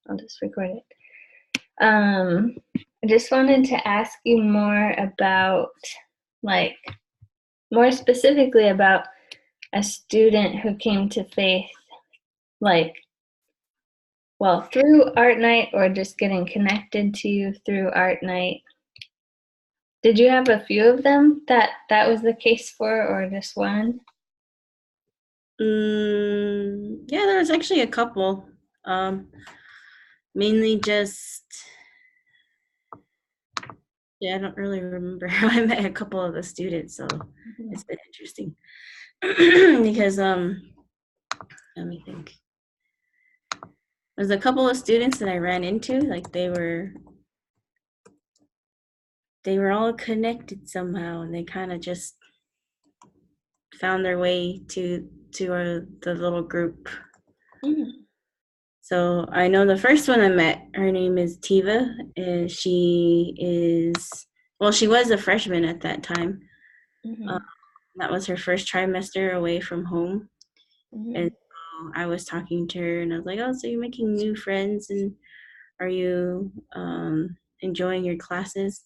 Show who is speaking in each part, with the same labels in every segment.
Speaker 1: I'll just record it. I just wanted to ask you more about, like, more specifically about a student who came to faith, like, well, through art night or just getting connected to you through art night. Did you have a few of them that was the case for, or just one?
Speaker 2: Yeah, there was actually a couple. Mainly just, yeah, I don't really remember how I met a couple of the students, so
Speaker 1: Mhm.
Speaker 2: it's been interesting. Because let me think. There's a couple of students that I ran into, like they were all connected somehow, and they kind of just found their way to the little group.
Speaker 1: Mm.
Speaker 2: So I know the first one I met, her name is Tiva, and she was a freshman at that time. Uh,
Speaker 1: Mhm.
Speaker 2: that was her first trimester away from home. And
Speaker 1: Mhm.
Speaker 2: so I was talking to her and I was like, oh, so you're making new friends and are you enjoying your classes?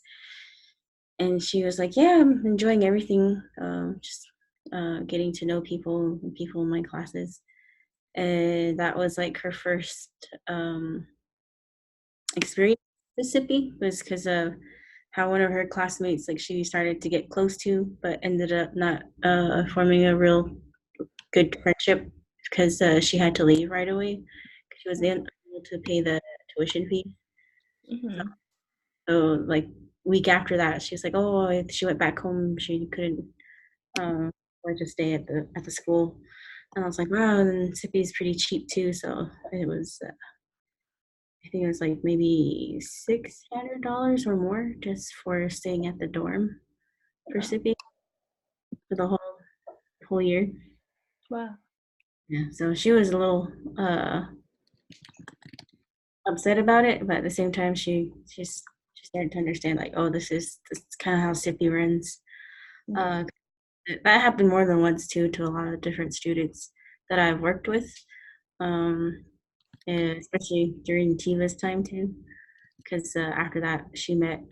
Speaker 2: And she was like, yeah, I'm enjoying everything, just getting to know people and people in my classes. And that was like her first experience with SIPI, was because of how one of her classmates, like she started to get close to, but ended up not forming a real good friendship because she had to leave right away because she was unable to pay the tuition fee.
Speaker 1: Mhm.
Speaker 2: So like week after that, she was like, "Oh, she went back home. She couldn't afford to stay at the school." And I was like, "Wow." And SIPI is pretty cheap too, so it was. I think it was like maybe $600 or more just for staying at the dorm for
Speaker 1: Wow.
Speaker 2: SIPI for the whole year.
Speaker 1: Wow.
Speaker 2: Yeah, so she was a little upset about it, but at the same time, she started to understand like, oh, this is kind of how SIPI runs.
Speaker 1: Mhm.
Speaker 2: Uh, that happened more than once too to a lot of different students that I've worked with, um, and especially during Tiva's time too, because after that she met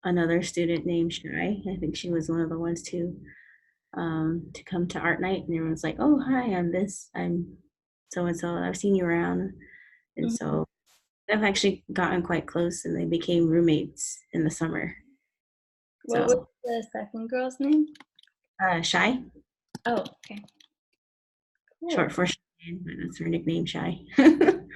Speaker 2: another student named Shy. I think she was one of the ones to come to art night, and everyone's like, oh, hi, I'm so and so. I've seen you around, and
Speaker 1: Mhm.
Speaker 2: so they've actually gotten quite close and they became roommates in the summer.
Speaker 1: What was
Speaker 2: So,
Speaker 1: the second girl's name?
Speaker 2: Shy,
Speaker 1: Oh, okay.
Speaker 2: short
Speaker 1: Cool.
Speaker 2: for Shy, but that's her nickname, Shy.
Speaker 1: Cool.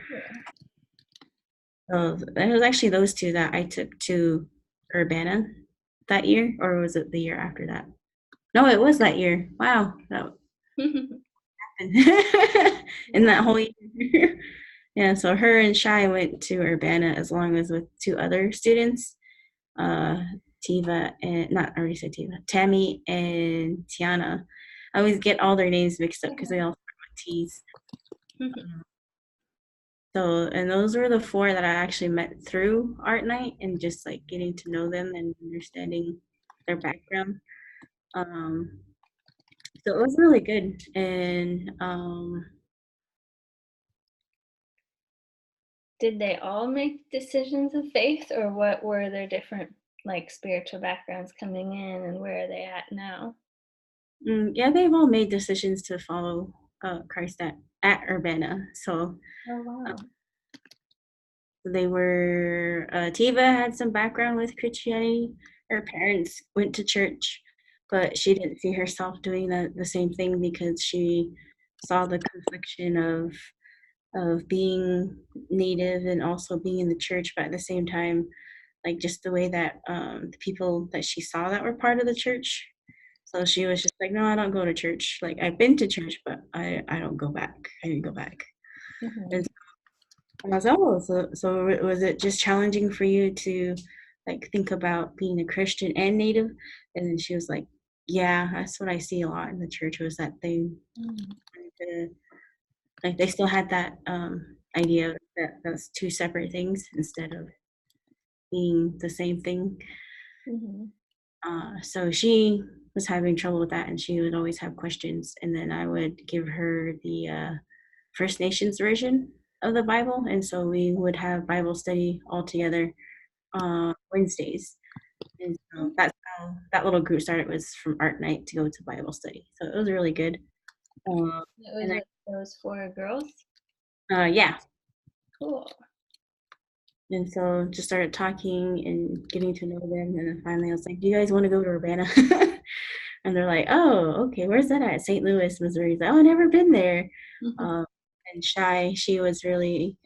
Speaker 2: So, it was actually those two that I took to Urbana that year, or was it the year after that? No, it was that year. Wow, that happened in that
Speaker 1: Wow.
Speaker 2: whole year. Yeah, so her and Shy went to Urbana as long as with two other students, uh, Tiva and not I already said Tiva, Tammy and Tiana. I always get all their names mixed up because they all start with T's.
Speaker 1: Mhm.
Speaker 2: So, and those were the four that I actually met through art night and just like getting to know them and understanding their background. Um, so it was really good. And
Speaker 1: Did they all make decisions of faith, or what were their different, like, spiritual backgrounds coming in, and where are they at now?
Speaker 2: yeah, they've all made decisions to follow Christ at Urbana. So
Speaker 1: Oh, wow.
Speaker 2: they were, Tiva had some background with Christianity. Her parents went to church, but she didn't see herself doing the same thing because she saw the confliction of being native and also being in the church, but at the same time, like just the way that the people that she saw that were part of the church. So she was just like, no, I don't go to church. Like I've been to church, but I don't go back. I didn't go back. And
Speaker 1: Mhm.
Speaker 2: and I was, oh, so was it just challenging for you to like think about being a Christian and Native? And then she was like, yeah, that's what I see a lot in the church was that
Speaker 1: Mhm.
Speaker 2: uh, like they still had that idea that that's two separate things instead of being the same thing.
Speaker 1: Mhm.
Speaker 2: So she was having trouble with that, and she would always have questions. And then I would give her the First Nations version. of the Bible, and so we would have Bible study all together on Wednesdays. And so that's how that little group started, was from art night to go to Bible study. So it was really good.
Speaker 1: It was
Speaker 2: And
Speaker 1: with those four girls.
Speaker 2: then, yeah.
Speaker 1: Cool.
Speaker 2: And so just started talking and getting to know them. And then finally I was like, do you guys want to go to Urbana? And they're like, oh, okay, where's that at? St. Louis, Missouri. He's like, oh, I've never been there. Um, and Shy, she was really,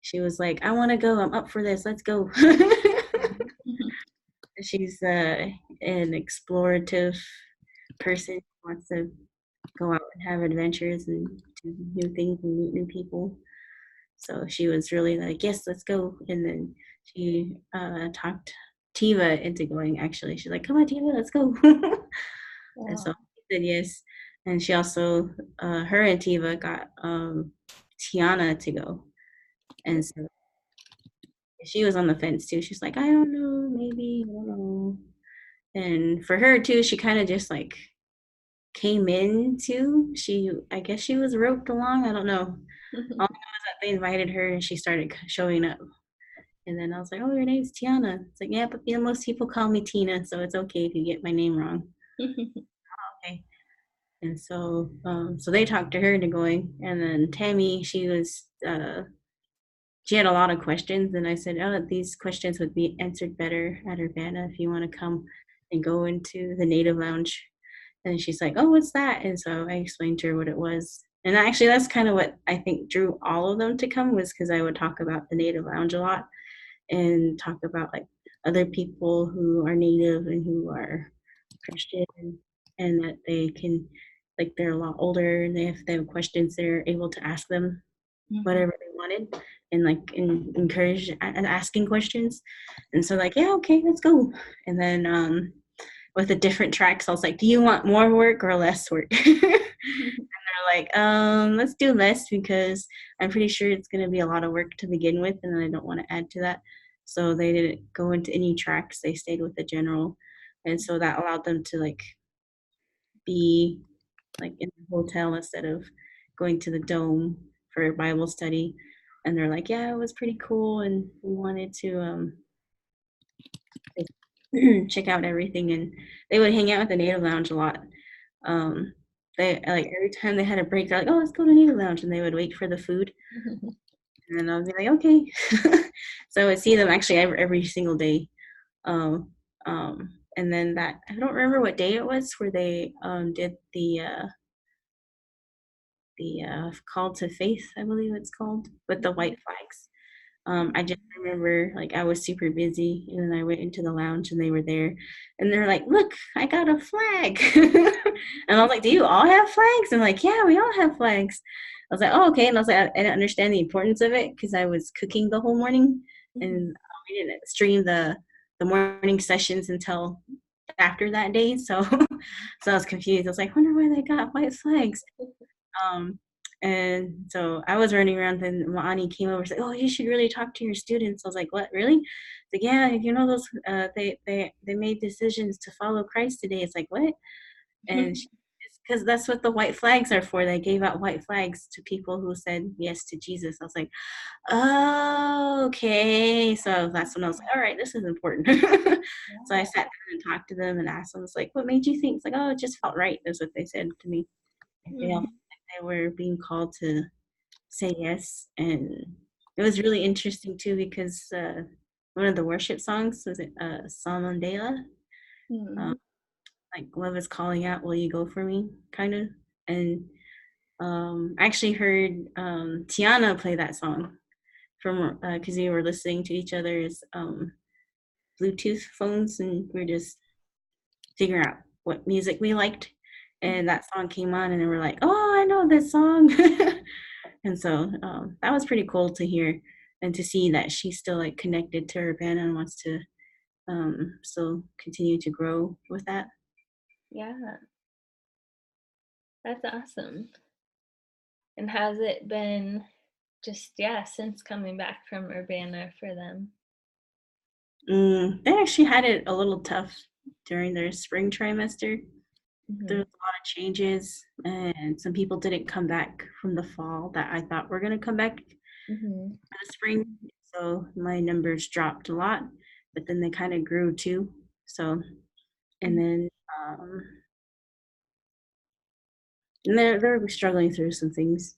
Speaker 2: she was like, I want to go. I'm up for this. Let's go. She's an explorative person, wants to go out and have adventures and do new things and meet new people. So she was really like, yes, let's go. And then she talked Tiva into going, actually. She's like, come on, Tiva, let's go. And so
Speaker 1: Wow.
Speaker 2: she said yes. And she also, her and Tiva got Tiana to go. And so she was on the fence too. She's like, I don't know, maybe, I don't know. And for her too, she kind of just like came in too. I guess she was roped along. I don't know. All I know is that they invited her and she started showing up. And then I was like, oh, your name's Tiana. It's like, yeah, but most people call me Tina, so it's okay if you get my name wrong. Okay. And so, so they talked to her into going. And then Tammy, she had a lot of questions. And I said, oh, these questions would be answered better at Urbana if you want to come and go into the Native Lounge. And she's like, oh, what's that? And so I explained to her what it was. And actually, that's kind of what I think drew all of them to come, was because I would talk about the Native Lounge a lot and talk about like other people who are Native and who are Christian, and that they can, like, they're a lot older and if they have questions, they're able to ask them whatever they wanted, and like encourage and asking questions. And so like, yeah, okay, let's go. And then with the different tracks, I was like, do you want more work or less work? They're like, let's do less because I'm pretty sure it's going to be a lot of work to begin with, and I don't want to add to that. So they didn't go into any tracks. They stayed with the general, and so that allowed them to like be like in the hotel instead of going to the dome for Bible study. And they're like, yeah, it was pretty cool, and we wanted to check out everything. And they would hang out at the Native Lounge a lot. Um, they like every time they had a break, they're like, "Oh, let's go to Native Lounge," and they would wait for the food, and then I'd be like, "Okay." So I would see them actually every single day. Um, and then that, I don't remember what day it was where they did the call to faith, I believe it's called, with the white flags. I just remember like I was super busy, and then I went into the lounge and they were there, and they're like, "Look, I got a flag," and I was like, "Do you all have flags?" And like, "Yeah, we all have flags." I was like, "Oh, okay," and I was like, I didn't understand the importance of it because I was cooking the whole morning, and we didn't stream the morning sessions until after that day, so so I was confused. I was like, "Wonder why they got white flags." Um, and so I was running around, and Maani came over and said, "Oh, you should really talk to your students." I was like, "What, really?" It's like, "Yeah, you know those they made decisions to follow Christ today." It's like, "What?" And because that's what the white flags are for. They gave out white flags to people who said yes to Jesus. I was like, "Oh, okay." So that's when I was like, "All right, this is important." So I sat down and talked to them and asked them, "It's like, what made you think?" It's like, "Oh, it just felt right." That's what they said to me. They all felt like they were being called to say yes. And it was really interesting too because one of the worship songs was it Psalm Mandela, uh, like love is calling out, will you go for me, kind of. And I actually heard Tiana play that song from because we were listening to each other's Bluetooth phones, and we are just figuring out what music we liked. And that song came on, and then we're like, "Oh, I know this song." And so that was pretty cool to hear and to see that she's still like connected to her band and wants to still continue to grow with that.
Speaker 1: Yeah, that's awesome. And has it been just, yeah, since coming back from Urbana for them?
Speaker 2: They actually had it a little tough during their spring trimester. there
Speaker 1: Mm-hmm.
Speaker 2: was a lot of changes, and some people didn't come back from the fall that I thought were going to come back
Speaker 1: Mm-hmm.
Speaker 2: for the spring. So my numbers dropped a lot, but then they kind of grew too. So, and then, um, and they're struggling through some things.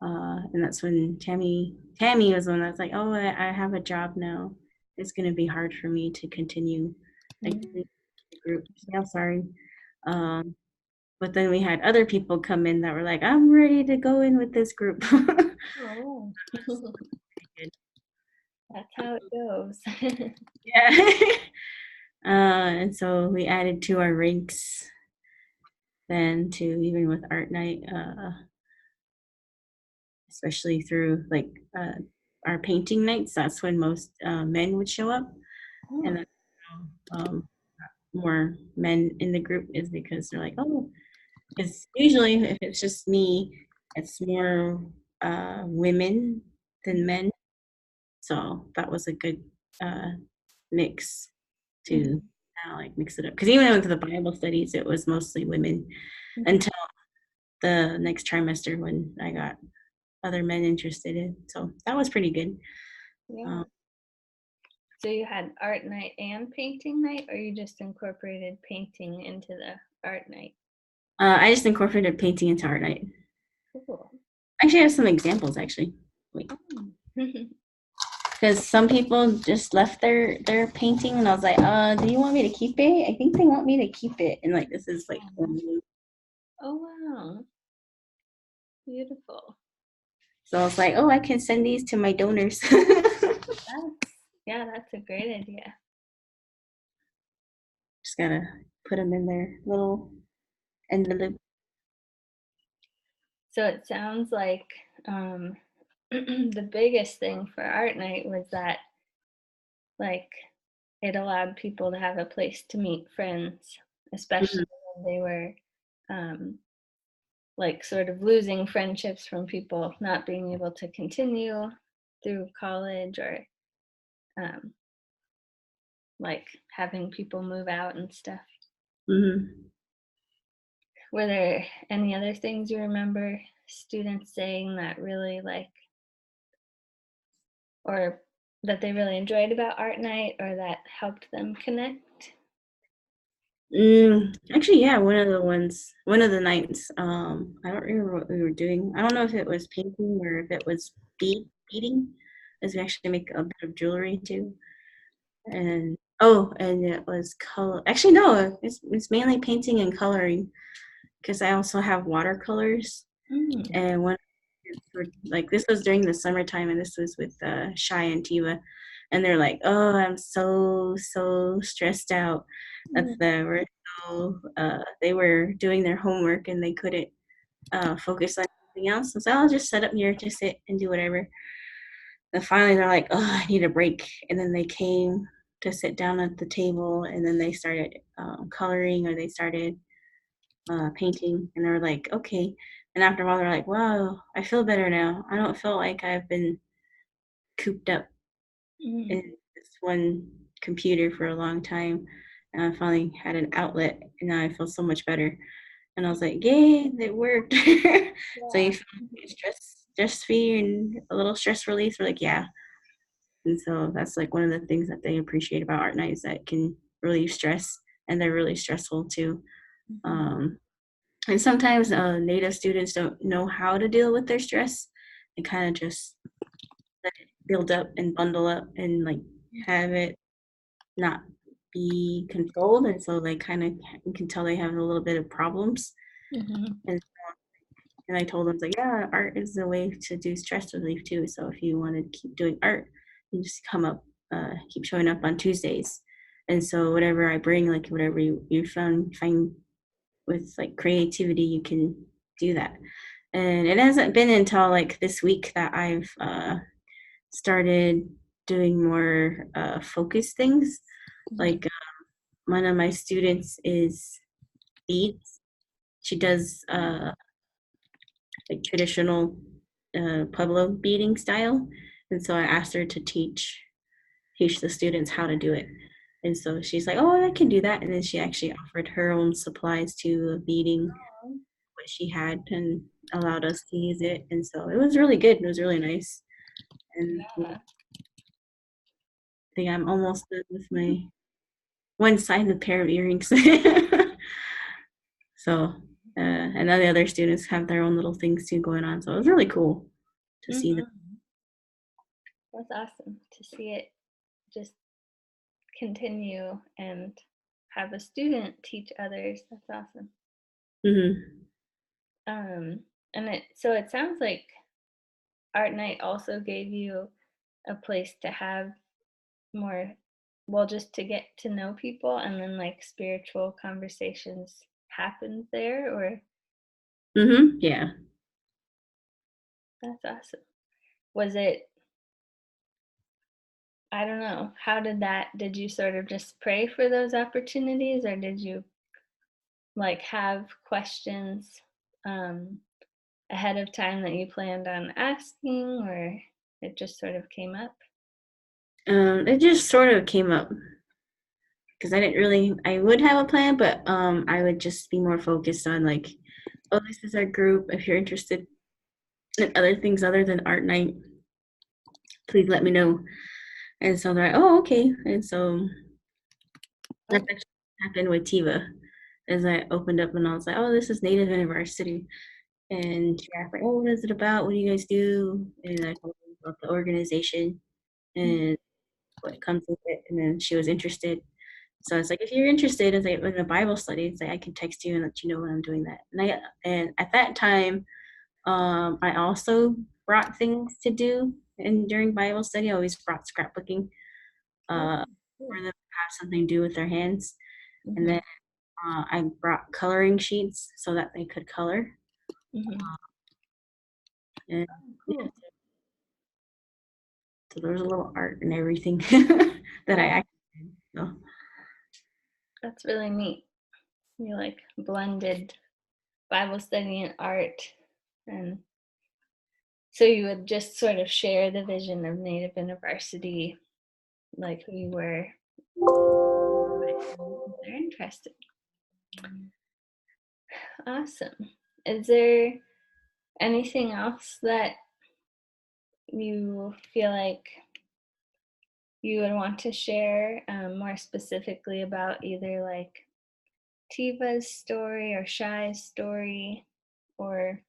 Speaker 2: And that's when Tammy was the one that's like, oh, I have a job now. It's going to be hard for me to continue like
Speaker 1: Mm-hmm.
Speaker 2: the group. Yeah, sorry. Um, but then we had other people come in that were like, I'm ready to go in with this group.
Speaker 1: Oh, that's how it goes.
Speaker 2: Yeah. And so we added to our ranks then to even with art night, especially through like our painting nights. That's when most men would show up, and
Speaker 1: Oh,
Speaker 2: that's more men in the group is because they're like, oh, because usually if it's just me, it's more women than men. So that was a good uh, mix to
Speaker 1: mhm,
Speaker 2: like mix it up. Because even with the Bible studies, it was mostly women
Speaker 1: mhm.
Speaker 2: until the next trimester when I got other men interested in. So that was pretty good.
Speaker 1: Yeah.
Speaker 2: Um,
Speaker 1: So you had art night and painting night, or you just incorporated painting into the art night?
Speaker 2: I just incorporated painting into art night.
Speaker 1: Cool.
Speaker 2: Actually, I have some examples. Actually, wait,
Speaker 1: Oh.
Speaker 2: because some people just left their painting, and I was like, do you want me to keep it? I think they want me to keep it, and like this is like,
Speaker 1: Oh, wow. Beautiful.
Speaker 2: so I was like, oh, I can send these to my donors.
Speaker 1: That's, yeah, that's a great idea.
Speaker 2: Just gotta put them in their little envelope.
Speaker 1: So it sounds like the biggest thing for art night was that, like, it allowed people to have a place to meet friends, especially
Speaker 2: Mhm,
Speaker 1: when they were um, like sort of losing friendships from people not being able to continue through college or um, like having people move out and stuff.
Speaker 2: mhm.
Speaker 1: Were there any other things you remember students saying that really like, or that they really enjoyed about art night or that helped them connect?
Speaker 2: Actually, yeah, one of the nights. I don't remember what we were doing. I don't know if it was painting or if it was beading, as we actually make a bit of jewelry too. And oh, and it was color. Actually, no, it's mainly painting and coloring because I also have watercolors.
Speaker 1: Mm,
Speaker 2: And one like this was during the summertime, and this was with Shy and Tiva, and they're like, "Oh, I'm so stressed out." That's
Speaker 1: mm,
Speaker 2: the were so they were doing their homework and they couldn't focus on anything else. So I'll just set up here to sit and do whatever. And finally, they're like, "Oh, I need a break," and then they came to sit down at the table, and then they started coloring or they started painting, and they were like, "Okay." And after a while, they're like, "Wow, I feel better now. I don't feel like I've been cooped up
Speaker 1: mm,
Speaker 2: in this one computer for a long time. And I finally had an outlet, and now I feel so much better." And I was like, "Yay, it worked!" So you
Speaker 1: yeah.
Speaker 2: feel stress free and a little stress relief. We're like, yeah. And so that's like one of the things that they appreciate about art night is that it can relieve stress, and they're really stressful too.
Speaker 1: Mhm,
Speaker 2: Um, and sometimes native students don't know how to deal with their stress and kind of just let it build up and bundle up and like have it not be controlled, and so they kind of, you can tell they have a little bit of problems.
Speaker 1: mhm,
Speaker 2: And and I told them, like, yeah, art is a way to do stress relief too, so if you want to keep doing art, you just come up, keep showing up on Tuesdays. And so whatever I bring, like whatever you find with like creativity, you can do that. And it hasn't been until like this week that I've started doing more focus things.
Speaker 1: mhm,
Speaker 2: Like one of my students is beads. She does like traditional Pueblo beading style, and so I asked her to teach the students how to do it. And so she's like, "Oh, I can do that." And then she actually offered her own supplies to a meeting
Speaker 1: Oh,
Speaker 2: what she had and allowed us to use it. And so it was really good. It was really nice. And I
Speaker 1: yeah.
Speaker 2: think I'm almost done with my one side of pair of earrings. So, and then the other students have their own little things too going on. So it was really cool to see them.
Speaker 1: Mm-hmm. That's awesome to see it just continue and have a student teach others. That's awesome.
Speaker 2: Hmm.
Speaker 1: Um, and it sounds like art night also gave you a place to have more, well, just to get to know people, and then like spiritual conversations happened there, or
Speaker 2: Hmm. Yeah.
Speaker 1: that's awesome. Was it, I don't know, how did you sort of just pray for those opportunities, or did you like have questions um, ahead of time that you planned on asking, or it just sort of came up?
Speaker 2: It just sort of came up because I didn't really, I would have a plan, but I would just be more focused on like, oh, this is our group. If you're interested in other things other than art night, please let me know. And so they're like, oh, okay. And so that
Speaker 1: Oh,
Speaker 2: actually happened with Tiva as I opened up and I was like, oh, this is Native University. And she asked, like, oh, what is it about? What do you guys do? And I told her about the organization
Speaker 1: mhm,
Speaker 2: and what comes with it. And then she was interested. So I was like, if you're interested in a Bible study, it's like I can text you and let you know when I'm doing that. And at that time, I also brought things to do. And during Bible study, I always brought scrapbooking
Speaker 1: oh,
Speaker 2: for
Speaker 1: cool.
Speaker 2: them to have something to do with their hands. And then
Speaker 1: Mhm,
Speaker 2: I brought coloring sheets so that they could color.
Speaker 1: mhm.
Speaker 2: And yeah,
Speaker 1: Cool.
Speaker 2: so there was a little art and everything that I
Speaker 1: Wow,
Speaker 2: actually did. So
Speaker 1: that's really neat. You like blended Bible study and art, and so you would just sort of share the vision of Native University, like who you were, if they're interested. Awesome. Is there anything else that you feel like you would want to share more specifically about either like Tiva's story or Shai's story, or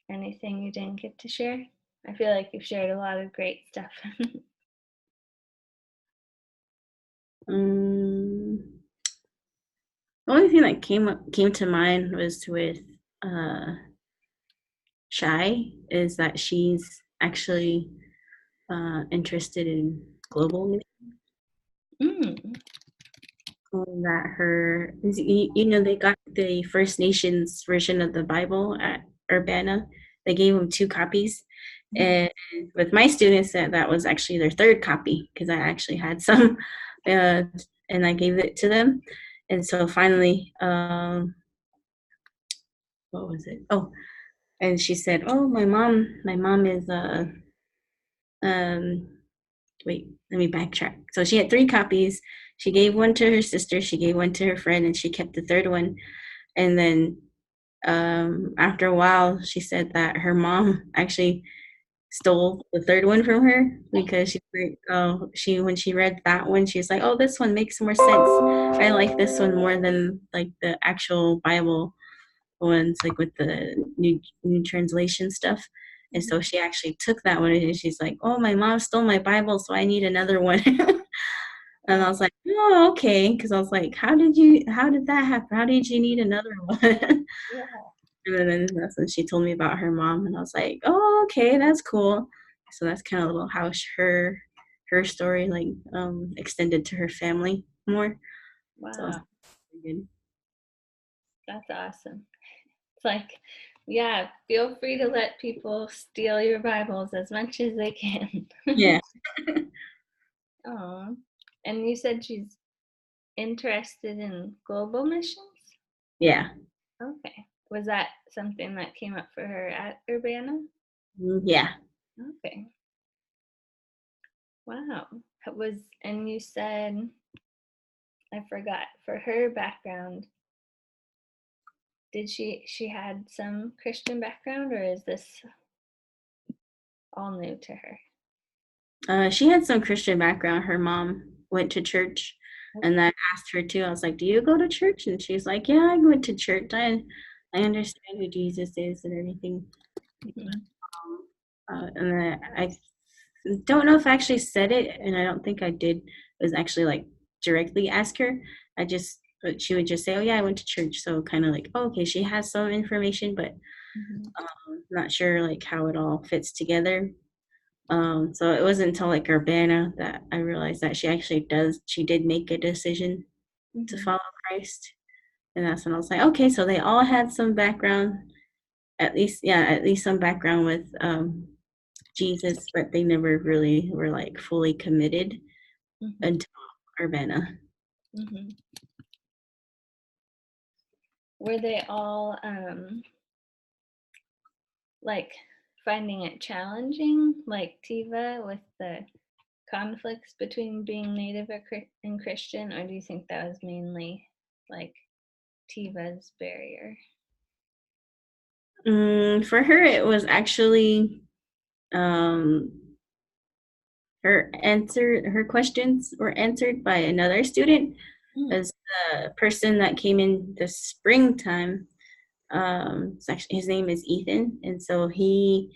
Speaker 1: anything you didn't get to share? I feel like you've shared a lot of great stuff.
Speaker 2: um, the only thing that came to mind was with uh, Shy is that she's actually interested in global
Speaker 1: Mm.
Speaker 2: that you know they got the First Nations version of the Bible at Urbana. They gave them two copies,
Speaker 1: Mhm.
Speaker 2: and with my students that was actually their third copy because I actually had some, uh, and I gave it to them, and so finally, what was it? Oh, and she said, "Oh, my mom is um wait, let me backtrack. So she had three copies. She gave one to her sister, she gave one to her friend, and she kept the third one. And then after a while, she said that her mom actually stole the third one from her because she's like, oh, she when she read that one, she was like, oh, this one makes more sense. I like this one more than like the actual Bible ones, like with the new translation stuff. And so she actually took that one and she's like, oh, my mom stole my Bible, so I need another one. And I
Speaker 1: Oh,
Speaker 2: was like, oh, okay. Because I was like, how did that happen? How did you need another one?
Speaker 1: yeah.
Speaker 2: And then that's when she told me about her mom. And I was like, oh, okay, that's cool. So that's kind of a little how her story like extended to her family more. So it's
Speaker 1: Wow.
Speaker 2: good.
Speaker 1: That's awesome. It's like, yeah, feel free to let people steal your Bibles as much as they can.
Speaker 2: Yeah,
Speaker 1: Oh, and you said she's interested in global missions?
Speaker 2: yeah,
Speaker 1: Okay. Was that something that came up for her at Urbana?
Speaker 2: yeah.
Speaker 1: Okay. Wow. and you said, I forgot, for her background, did she had some Christian background, or is this all new to her?
Speaker 2: She had some Christian background. Her mom went to church, and
Speaker 1: Okay.
Speaker 2: I asked her too. I was like, "Do you go to church?" And she's like, "Yeah, I went to church. I understand who Jesus is and everything."
Speaker 1: Mhm.
Speaker 2: And then I don't know if I actually said it, and I don't think I did. Was actually like directly ask her. But she would just say, "Oh yeah, I went to church." So kind of like, oh, okay, she has some information, but
Speaker 1: Mhm.
Speaker 2: not sure like how it all fits together. So it wasn't until like Urbana that I realized that she did make a decision to
Speaker 1: Mhm.
Speaker 2: follow Christ. And that's when I was like, okay, so they all had some background, at least some background with Jesus, but they never really were like fully committed
Speaker 1: Mhm.
Speaker 2: until Urbana.
Speaker 1: Mhm. Were they all like finding it challenging, like Tiva, with the conflicts between being Native and Christian, or do you think that was mainly like Tiva's barrier?
Speaker 2: For her, it was actually um, her questions were answered by another student
Speaker 1: Mm.
Speaker 2: as the person that came in the springtime. It's actually, his name is Ethan, and so he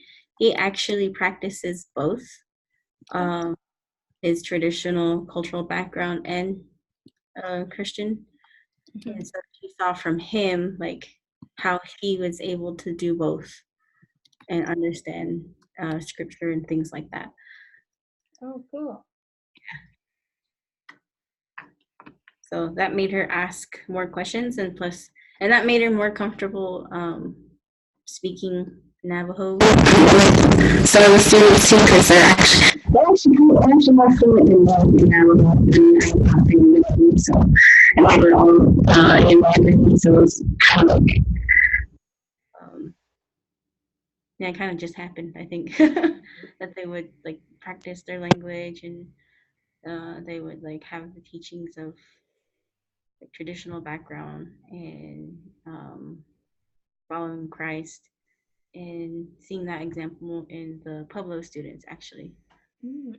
Speaker 2: actually practices both
Speaker 1: Okay.
Speaker 2: um, his traditional cultural background and Christian. And
Speaker 1: Mhm.
Speaker 2: so she saw from him like how he was able to do both and understand scripture and things like that.
Speaker 1: Oh, cool.
Speaker 2: So that made her ask more questions, and that made her more comfortable speaking Navajo. So the students too, because they're actually more fluent in Navajo than I think. So, and they were all involved in it, so it was kind of like, um, yeah, it kind of just happened. I think that they would like practice their language, and they would like have the teachings of like traditional background and following Christ and seeing that example in the Pueblo students actually.
Speaker 1: Mm.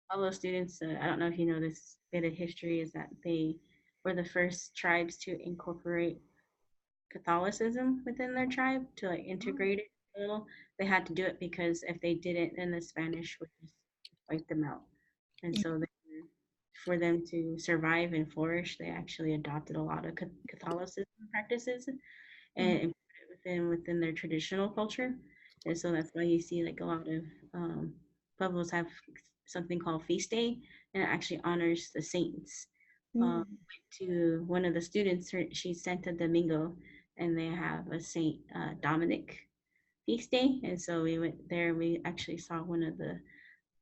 Speaker 2: Pueblo students, I don't know if you know this bit of history, is that they were the first tribes to incorporate Catholicism within their tribe to like
Speaker 1: Oh.
Speaker 2: integrate it a little. They had to do it because if they didn't, then the Spanish would just wipe them out. And
Speaker 1: Mm.
Speaker 2: so for them to survive and flourish, they actually adopted a lot of Catholicism practices
Speaker 1: Mhm.
Speaker 2: and put it within their traditional culture. And so that's why you see like a lot of pueblos have something called feast day, and it actually honors the saints.
Speaker 1: Mm.
Speaker 2: To one of the students, she's Santo Domingo, and they have a Saint Dominic feast day, and so we went there and we actually saw one of the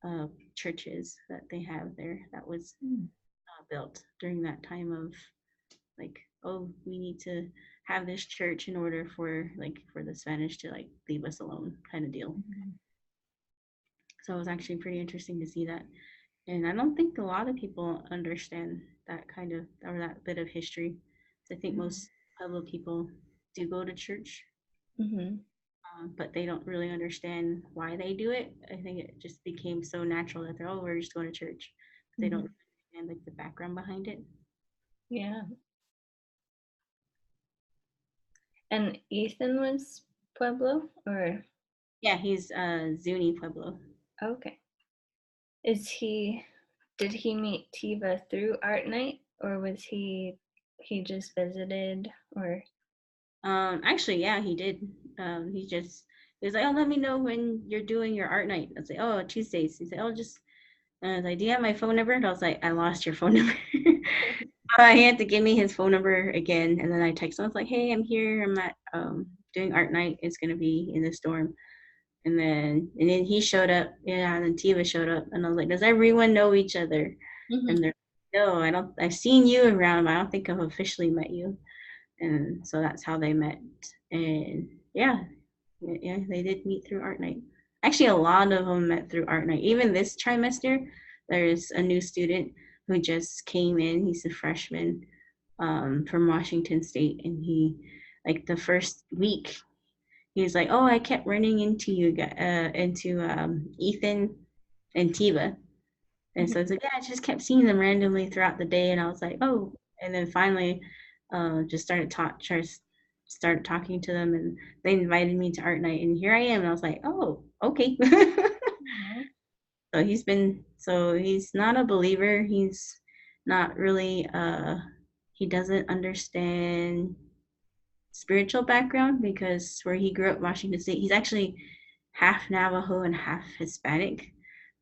Speaker 2: uh, churches that they have there that was
Speaker 1: Mm.
Speaker 2: built during that time of like, oh, we need to have this church in order for the Spanish to like leave us alone kind of deal.
Speaker 1: Mhm.
Speaker 2: So it was actually pretty interesting to see that. And I don't think a lot of people understand that kind of or that bit of history. So I think
Speaker 1: Mhm.
Speaker 2: most Pueblo people do go to church,
Speaker 1: Mhm.
Speaker 2: but they don't really understand why they do it. I think it just became so natural that they're, oh, we're just going to church. They don't
Speaker 1: Mhm.
Speaker 2: understand like the background behind it.
Speaker 1: Yeah. And Ethan was Pueblo, or
Speaker 2: Yeah, he's Zuni Pueblo.
Speaker 1: okay. Is he did he meet Tiva through art night, or was he just visited, or
Speaker 2: Actually, yeah, he did. He was like, oh, let me know when you're doing your art night. I was like, oh, Tuesdays. He said, oh, just. And I was like, do you have my phone number? And I was like, I lost your phone number. He had to give me his phone number again, and then I texted him. I was like, hey, I'm here. I'm at doing art night. It's gonna be in this dorm. And then he showed up. Yeah, and then Tiva showed up, and I was like, does everyone know each other?
Speaker 1: Mhm.
Speaker 2: And they're no, I don't. I've seen you around, but I don't think I've officially met you. And so that's how they met. And yeah, they did meet through art night. Actually, a lot of them met through art night. Even this trimester, there's a new student who just came in. He's a freshman from Washington State, and he, like the first week, he was like, "Oh, I kept running into into Ethan and Tiva." And so it's like, yeah, I just kept seeing them randomly throughout the day, and I was like, oh. And then finally, just started talking to them, and they invited me to art night, and here I am. And I was like, oh, okay.
Speaker 1: Aw.
Speaker 2: So he's not a believer. He's not really. He doesn't understand spiritual background because where he grew up, Washington State, he's actually half Navajo and half Hispanic,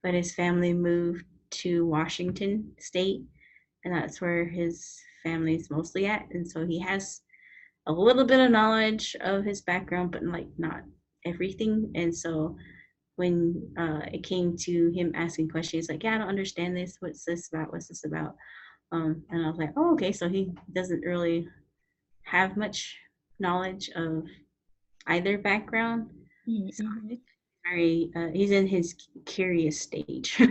Speaker 2: but his family moved to Washington State, and that's where his family's mostly at. And so he has a little bit of knowledge of his background, but like not everything. And so when it came to him asking questions, like, yeah, I don't understand this. What's this about? What's this about? And I was like, oh, okay. So he doesn't really have much knowledge of either background. So
Speaker 1: Mm-hmm.
Speaker 2: he's in his curious stage.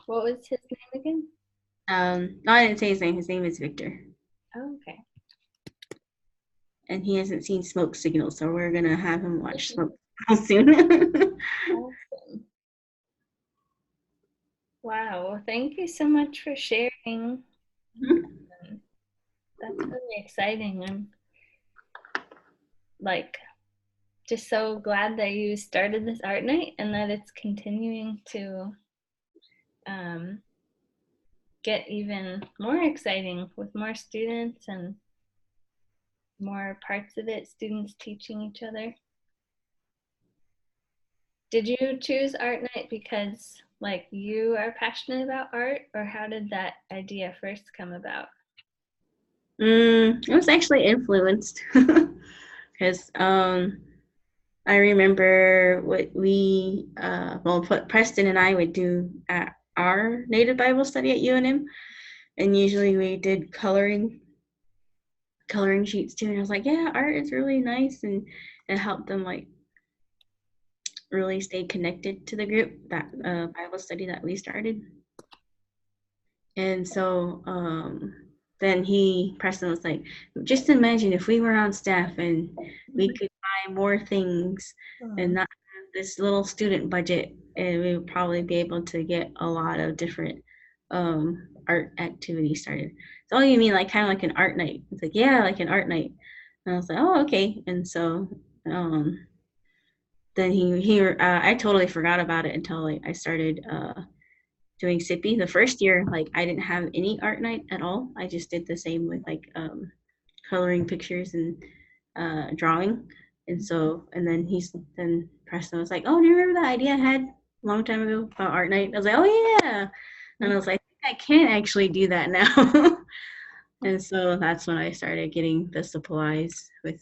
Speaker 1: What was his name again?
Speaker 2: No, I didn't say his name. His name is Victor,
Speaker 1: Oh, okay.
Speaker 2: and he hasn't seen Smoke Signal, so we're gonna have him watch Smoke Signal soon.
Speaker 1: Awesome. Wow. Well, thank you so much for sharing. That's really exciting. I'm like just so glad that you started this art night and that it's continuing to um, get even more exciting with more students and more parts of it, students teaching each other. Did you choose art night because like you are passionate about art, or how did that idea first come about?
Speaker 2: It was actually influenced because I remember what Preston and I would do at our Native Bible study at UNM, and usually we did coloring sheets too. And I was like, yeah, art is really nice, and it helped them like really stay connected to the group, that Bible study that we started. And so then Preston was like, just imagine if we were on staff and we could buy more things and not have this little student budget, and we would probably be able to get a lot of different art activities started. So, oh, you mean like kind of like an art night? It's like, yeah, like an art night. And I was like, oh, okay. And so then I totally forgot about it until like I started doing SIPI. The first year, like I didn't have any art night at all. I just did the same with like coloring pictures and drawing. And so, and then Preston was like, "Oh, do you remember that idea I had a long time ago about art night?" I was like, "Oh yeah," and I was like, "I can actually do that now." And so that's when I started getting the supplies with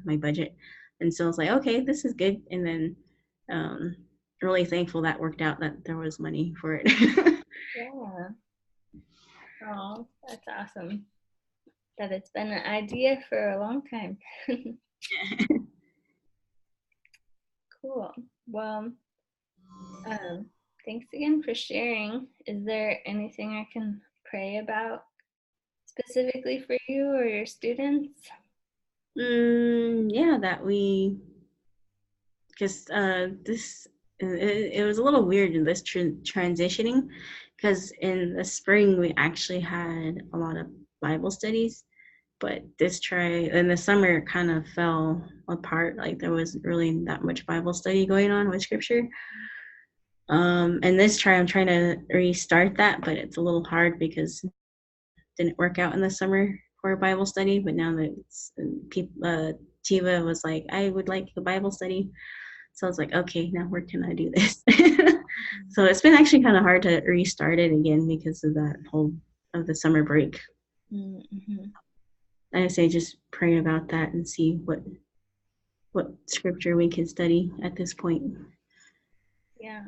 Speaker 2: my budget. And so I was like, okay, this is good. And then um, really thankful that worked out, that there was money for it.
Speaker 1: Yeah. Oh, that's awesome. That it's been an idea for a long time. Cool. Well, um, thanks again for sharing. Is there anything I can pray about specifically for you or your students?
Speaker 2: Yeah, because it was a little weird in this transitioning, because in the spring we actually had a lot of Bible studies, but in the summer it kind of fell apart. Like there wasn't really that much Bible study going on with scripture. And this try I'm trying to restart that, but it's a little hard because it didn't work out in the summer for a Bible study. But now that Tiva was like, I would like a Bible study. So I was like, okay, now where can I do this? So it's been actually kind of hard to restart it again because of that whole of the summer break.
Speaker 1: Mm-hmm.
Speaker 2: I say just pray about that and see what scripture we can study at this point.
Speaker 1: Yeah.